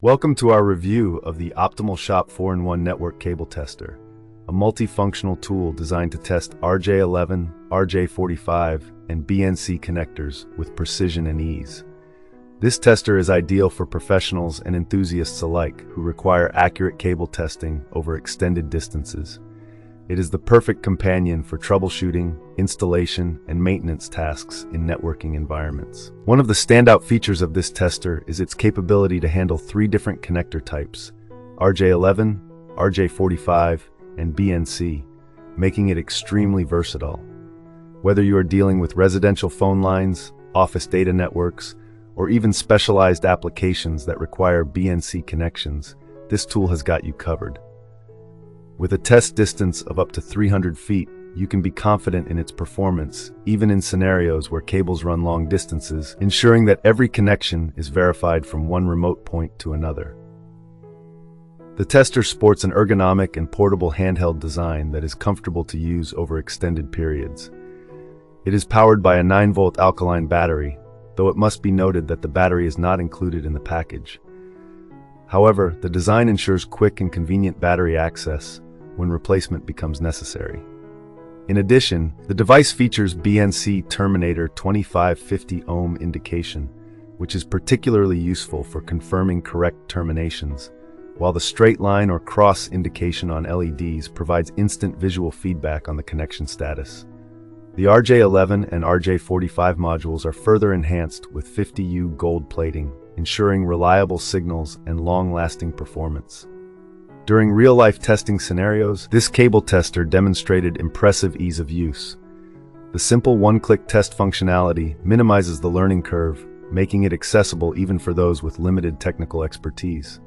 Welcome to our review of the Optimal Shop 4-in-1 Network Cable Tester, a multifunctional tool designed to test RJ11, RJ45, and BNC connectors with precision and ease. This tester is ideal for professionals and enthusiasts alike who require accurate cable testing over extended distances. It is the perfect companion for troubleshooting, installation, and maintenance tasks in networking environments. One of the standout features of this tester is its capability to handle 3 different connector types: RJ11, RJ45, and BNC, making it extremely versatile. Whether you are dealing with residential phone lines, office data networks, or even specialized applications that require BNC connections, this tool has got you covered. With a test distance of up to 300 feet, you can be confident in its performance, even in scenarios where cables run long distances, ensuring that every connection is verified from one remote point to another. The tester sports an ergonomic and portable handheld design that is comfortable to use over extended periods. It is powered by a 9-volt alkaline battery, though it must be noted that the battery is not included in the package. However, the design ensures quick and convenient battery access when replacement becomes necessary. In addition, the device features BNC Terminator 2550 ohm indication, which is particularly useful for confirming correct terminations, while the straight line or cross indication on LEDs provides instant visual feedback on the connection status. The RJ11 and RJ45 modules are further enhanced with 50U gold plating, ensuring reliable signals and long-lasting performance. During real-life testing scenarios, this cable tester demonstrated impressive ease of use. The simple one-click test functionality minimizes the learning curve, making it accessible even for those with limited technical expertise.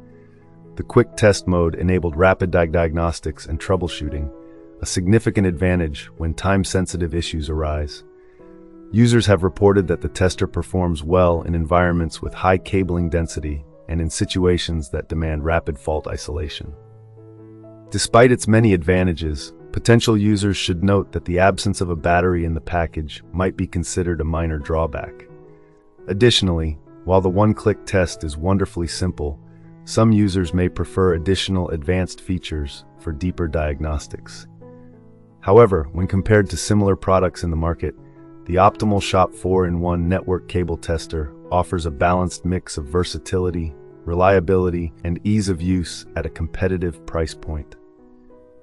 The quick test mode enabled rapid diagnostics and troubleshooting, a significant advantage when time-sensitive issues arise. Users have reported that the tester performs well in environments with high cabling density and in situations that demand rapid fault isolation. Despite its many advantages, potential users should note that the absence of a battery in the package might be considered a minor drawback. Additionally, while the one-click test is wonderfully simple, some users may prefer additional advanced features for deeper diagnostics. However, when compared to similar products in the market, the Optimal Shop 4-in-1 Network Cable Tester offers a balanced mix of versatility, reliability, and ease of use at a competitive price point.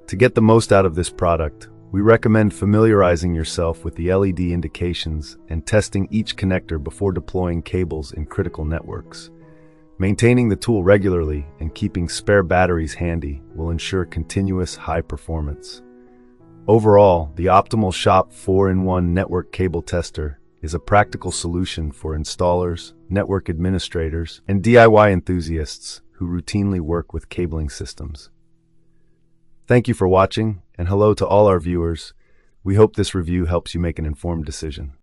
To get the most out of this product, we recommend familiarizing yourself with the LED indications and testing each connector before deploying cables in critical networks. Maintaining the tool regularly and keeping spare batteries handy will ensure continuous high performance. Overall, the Optimal Shop 4-in-1 Network Cable Tester is a practical solution for installers, network administrators, and DIY enthusiasts who routinely work with cabling systems. Thank you for watching, and hello to all our viewers. We hope this review helps you make an informed decision.